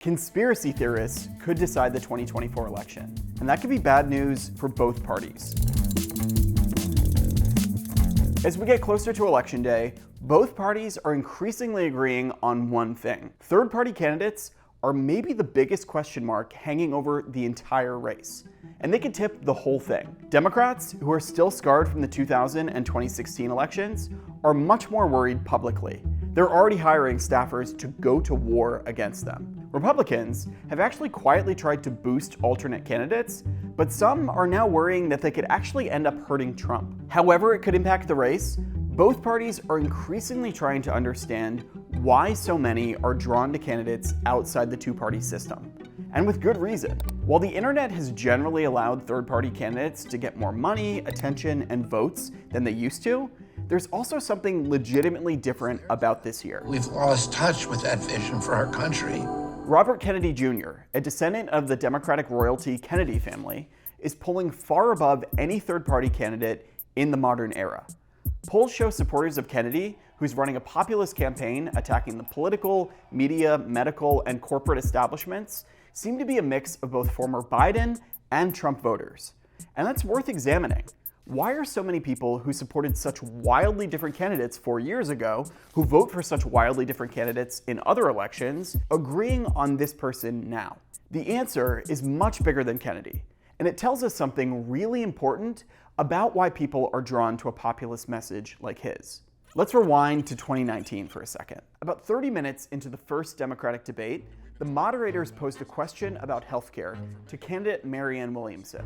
Conspiracy theorists could decide the 2024 election, and that could be bad news for both parties. As we get closer to Election Day, both parties are increasingly agreeing on one thing. Third-party candidates are maybe the biggest question mark hanging over the entire race, and they could tip the whole thing. Democrats, who are still scarred from the 2000 and 2016 elections, are much more worried publicly. They're already hiring staffers to go to war against them. Republicans have actually quietly tried to boost alternate candidates, but some are now worrying that they could actually end up hurting Trump. However it could impact the race, both parties are increasingly trying to understand why so many are drawn to candidates outside the two-party system. And with good reason. While the internet has generally allowed third-party candidates to get more money, attention, and votes than they used to, there's also something legitimately different about this year. We've lost touch with that vision for our country. Robert Kennedy Jr., a descendant of the Democratic royalty Kennedy family, is polling far above any third-party candidate in the modern era. Polls show supporters of Kennedy, who's running a populist campaign attacking the political, media, medical, and corporate establishments, seem to be a mix of both former Biden and Trump voters. And that's worth examining. Why are so many people who supported such wildly different candidates 4 years ago, who vote for such wildly different candidates in other elections, agreeing on this person now? The answer is much bigger than Kennedy, and it tells us something really important about why people are drawn to a populist message like his. Let's rewind to 2019 for a second. About 30 minutes into the first Democratic debate, the moderators posed a question about healthcare to candidate Marianne Williamson,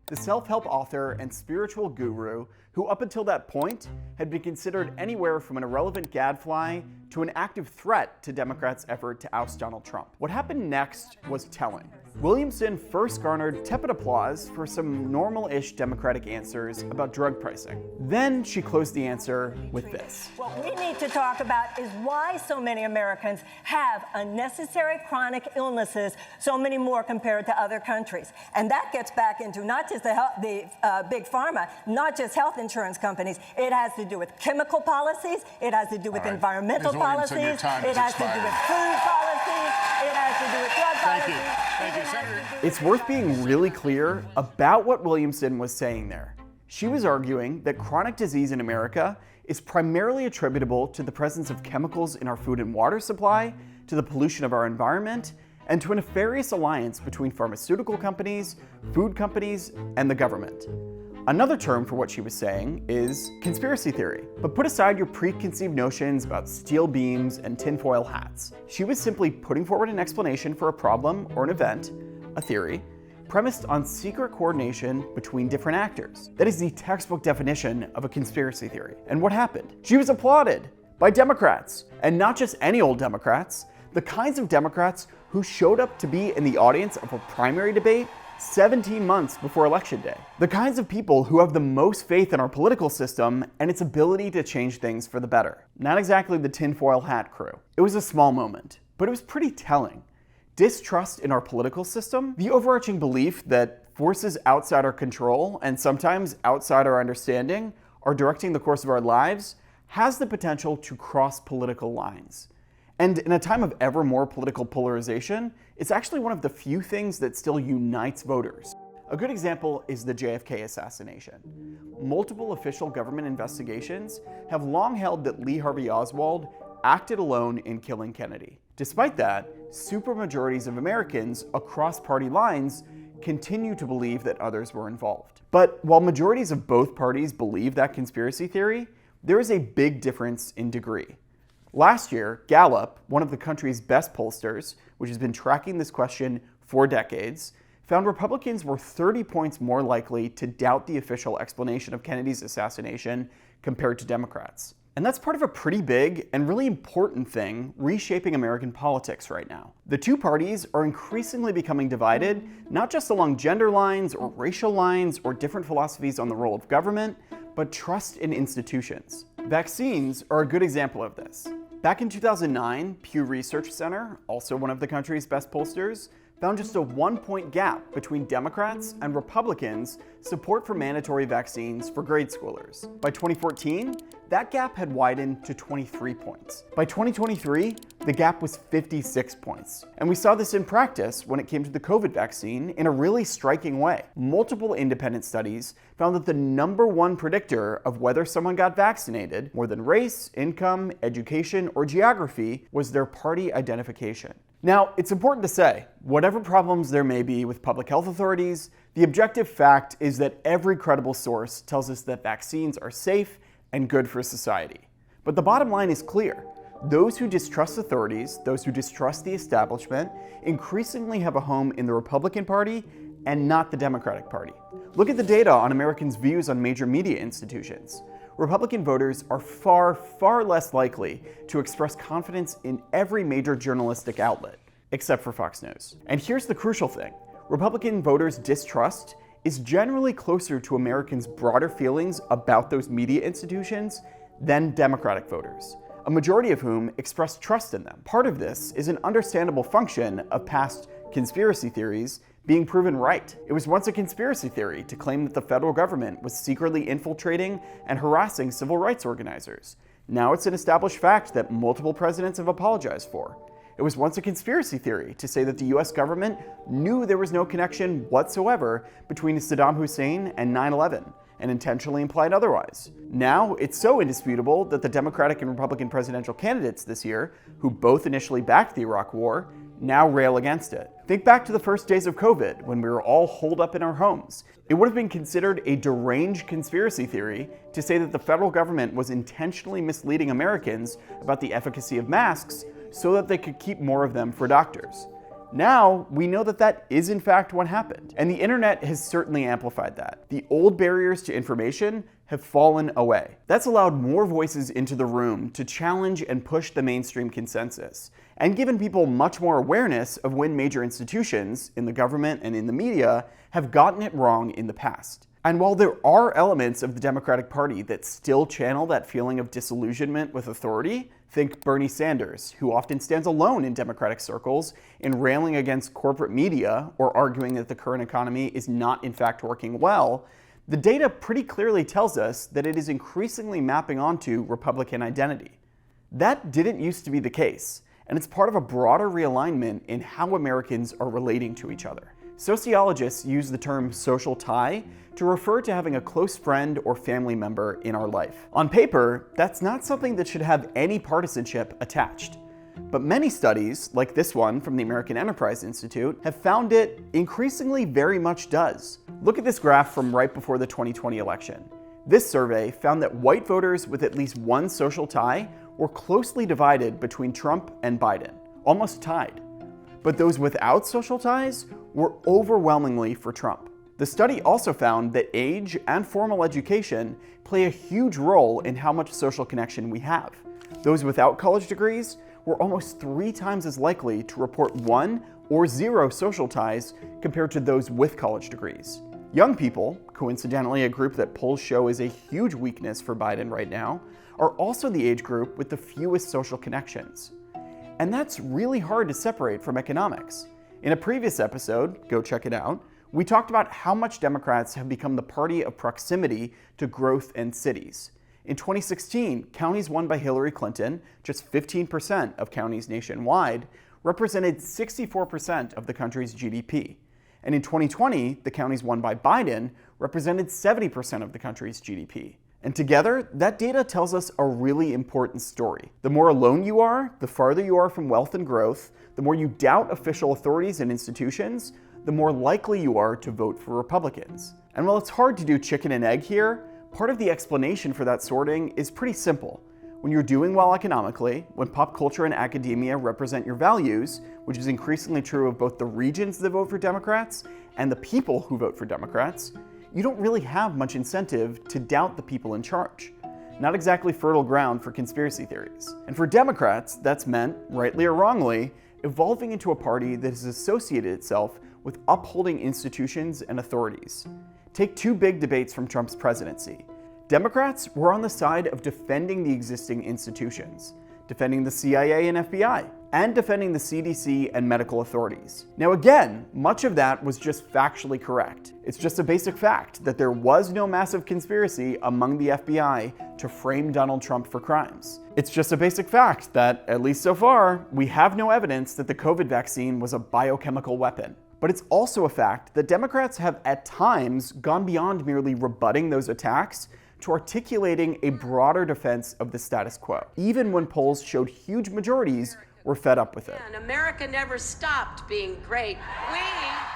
the self-help author and spiritual guru who up until that point had been considered anywhere from an irrelevant gadfly to an active threat to Democrats' effort to oust Donald Trump. What happened next was telling. Williamson first garnered tepid applause for some normal-ish Democratic answers about drug pricing. Then she closed the answer with this. What we need to talk about is why so many Americans have unnecessary chronic illnesses, so many more compared to other countries. And that gets back into not just the big pharma, not just health insurance companies. It has to do with chemical policies. It has to do with environmental policies. It has to do with food policies. It has to do with drug policies. Thank you, Senator. It's worth being really clear about what Williamson was saying there. She was arguing that chronic disease in America is primarily attributable to the presence of chemicals in our food and water supply, to the pollution of our environment, and to a nefarious alliance between pharmaceutical companies, food companies, and the government. Another term for what she was saying is conspiracy theory. But put aside your preconceived notions about steel beams and tinfoil hats. She was simply putting forward an explanation for a problem or an event, a theory, premised on secret coordination between different actors. That is the textbook definition of a conspiracy theory. And what happened? She was applauded by Democrats, and not just any old Democrats, the kinds of Democrats who showed up to be in the audience of a primary debate 17 months before Election Day. The kinds of people who have the most faith in our political system and its ability to change things for the better. Not exactly the tinfoil hat crew. It was a small moment, but it was pretty telling. Distrust in our political system, the overarching belief that forces outside our control and sometimes outside our understanding are directing the course of our lives, has the potential to cross political lines. And in a time of ever more political polarization, it's actually one of the few things that still unites voters. A good example is the JFK assassination. Multiple official government investigations have long held that Lee Harvey Oswald acted alone in killing Kennedy. Despite that, supermajorities of Americans across party lines continue to believe that others were involved. But while majorities of both parties believe that conspiracy theory, there is a big difference in degree. Last year, Gallup, one of the country's best pollsters, which has been tracking this question for decades, found Republicans were 30 points more likely to doubt the official explanation of Kennedy's assassination compared to Democrats. And that's part of a pretty big and really important thing reshaping American politics right now. The two parties are increasingly becoming divided, not just along gender lines or racial lines or different philosophies on the role of government, but trust in institutions. Vaccines are a good example of this. Back in 2009, Pew Research Center, also one of the country's best pollsters, found just a 1-point gap between Democrats and Republicans' support for mandatory vaccines for grade schoolers. By 2014, that gap had widened to 23 points. By 2023, the gap was 56 points. And we saw this in practice when it came to the COVID vaccine in a really striking way. Multiple independent studies found that the #1 predictor of whether someone got vaccinated, more than race, income, education, or geography, was their party identification. Now, it's important to say, whatever problems there may be with public health authorities, the objective fact is that every credible source tells us that vaccines are safe and good for society. But the bottom line is clear. Those who distrust authorities, those who distrust the establishment, increasingly have a home in the Republican Party and not the Democratic Party. Look at the data on Americans' views on major media institutions. Republican voters are far, far less likely to express confidence in every major journalistic outlet, except for Fox News. And here's the crucial thing. Republican voters' distrust is generally closer to Americans' broader feelings about those media institutions than Democratic voters, a majority of whom express trust in them. Part of this is an understandable function of past conspiracy theories being proven right. It was once a conspiracy theory to claim that the federal government was secretly infiltrating and harassing civil rights organizers. Now it's an established fact that multiple presidents have apologized for. It was once a conspiracy theory to say that the US government knew there was no connection whatsoever between Saddam Hussein and 9/11 and intentionally implied otherwise. Now it's so indisputable that the Democratic and Republican presidential candidates this year, who both initially backed the Iraq War, now rail against it. Think back to the first days of COVID when we were all holed up in our homes. It would have been considered a deranged conspiracy theory to say that the federal government was intentionally misleading Americans about the efficacy of masks so that they could keep more of them for doctors. Now, we know that that is in fact what happened, and the internet has certainly amplified that. The old barriers to information have fallen away. That's allowed more voices into the room to challenge and push the mainstream consensus, and given people much more awareness of when major institutions, in the government and in the media, have gotten it wrong in the past. And while there are elements of the Democratic Party that still channel that feeling of disillusionment with authority, think Bernie Sanders, who often stands alone in Democratic circles in railing against corporate media or arguing that the current economy is not in fact working well, the data pretty clearly tells us that it is increasingly mapping onto Republican identity. That didn't used to be the case, and it's part of a broader realignment in how Americans are relating to each other. Sociologists use the term social tie to refer to having a close friend or family member in our life. On paper, that's not something that should have any partisanship attached. But many studies, like this one from the American Enterprise Institute, have found it increasingly very much does. Look at this graph from right before the 2020 election. This survey found that white voters with at least one social tie were closely divided between Trump and Biden, almost tied. But those without social ties were overwhelmingly for Trump. The study also found that age and formal education play a huge role in how much social connection we have. Those without college degrees were almost 3 times as likely to report 1 or 0 social ties compared to those with college degrees. Young people, coincidentally a group that polls show is a huge weakness for Biden right now, are also the age group with the fewest social connections. And that's really hard to separate from economics. In a previous episode, go check it out, we talked about how much Democrats have become the party of proximity to growth and cities. In 2016, counties won by Hillary Clinton, just 15% of counties nationwide, represented 64% of the country's GDP. And in 2020, the counties won by Biden represented 70% of the country's GDP. And together, that data tells us a really important story. The more alone you are, the farther you are from wealth and growth, the more you doubt official authorities and institutions, the more likely you are to vote for Republicans. And while it's hard to do chicken and egg here, part of the explanation for that sorting is pretty simple. When you're doing well economically, when pop culture and academia represent your values, which is increasingly true of both the regions that vote for Democrats and the people who vote for Democrats, you don't really have much incentive to doubt the people in charge. Not exactly fertile ground for conspiracy theories. And for Democrats, that's meant, rightly or wrongly, evolving into a party that has associated itself with upholding institutions and authorities. Take 2 big debates from Trump's presidency. Democrats were on the side of defending the existing institutions, defending the CIA and FBI, and defending the CDC and medical authorities. Now again, much of that was just factually correct. It's just a basic fact that there was no massive conspiracy among the FBI to frame Donald Trump for crimes. It's just a basic fact that, at least so far, we have no evidence that the COVID vaccine was a biochemical weapon. But it's also a fact that Democrats have at times gone beyond merely rebutting those attacks to articulating a broader defense of the status quo, even when polls showed huge majorities were fed up with it. And America never stopped being great.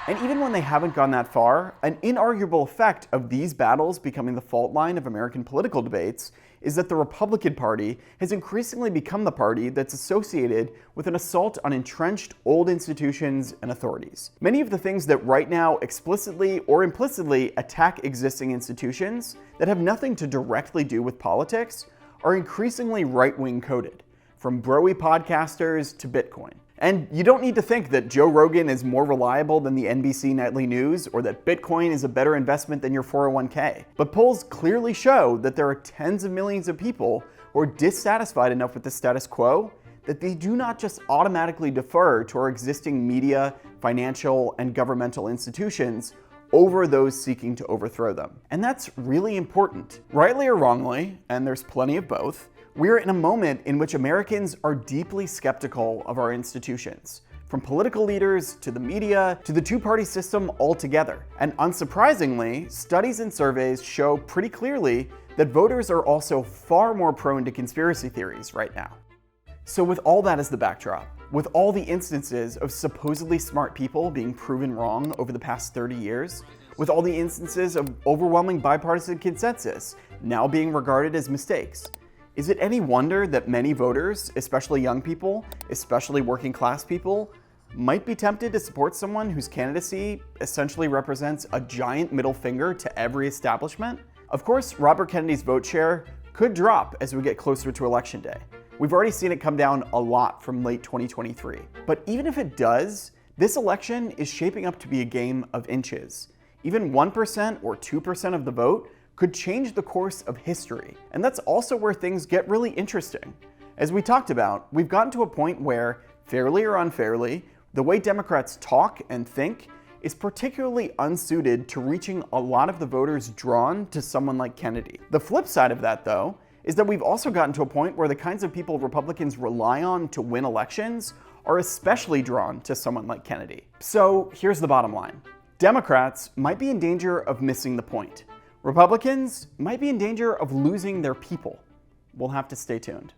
And even when they haven't gone that far, an inarguable effect of these battles becoming the fault line of American political debates is that the Republican Party has increasingly become the party that's associated with an assault on entrenched old institutions and authorities. Many of the things that right now explicitly or implicitly attack existing institutions that have nothing to directly do with politics are increasingly right-wing coded, from bro-y podcasters to Bitcoin. And you don't need to think that Joe Rogan is more reliable than the NBC Nightly News or that Bitcoin is a better investment than your 401k. But polls clearly show that there are tens of millions of people who are dissatisfied enough with the status quo that they do not just automatically defer to our existing media, financial, and governmental institutions over those seeking to overthrow them. And that's really important. Rightly or wrongly, and there's plenty of both, we're in a moment in which Americans are deeply skeptical of our institutions, from political leaders to the media to the two-party system altogether. And unsurprisingly, studies and surveys show pretty clearly that voters are also far more prone to conspiracy theories right now. So with all that as the backdrop, with all the instances of supposedly smart people being proven wrong over the past 30 years, with all the instances of overwhelming bipartisan consensus now being regarded as mistakes, is it any wonder that many voters, especially young people, especially working class people, might be tempted to support someone whose candidacy essentially represents a giant middle finger to every establishment? Of course, Robert Kennedy's vote share could drop as we get closer to Election Day. We've already seen it come down a lot from late 2023. But even if it does, this election is shaping up to be a game of inches. Even 1% or 2% of the vote could change the course of history. And that's also where things get really interesting. As we talked about, we've gotten to a point where, fairly or unfairly, the way Democrats talk and think is particularly unsuited to reaching a lot of the voters drawn to someone like Kennedy. The flip side of that, though, is that we've also gotten to a point where the kinds of people Republicans rely on to win elections are especially drawn to someone like Kennedy. So here's the bottom line. Democrats might be in danger of missing the point. Republicans might be in danger of losing their people. We'll have to stay tuned.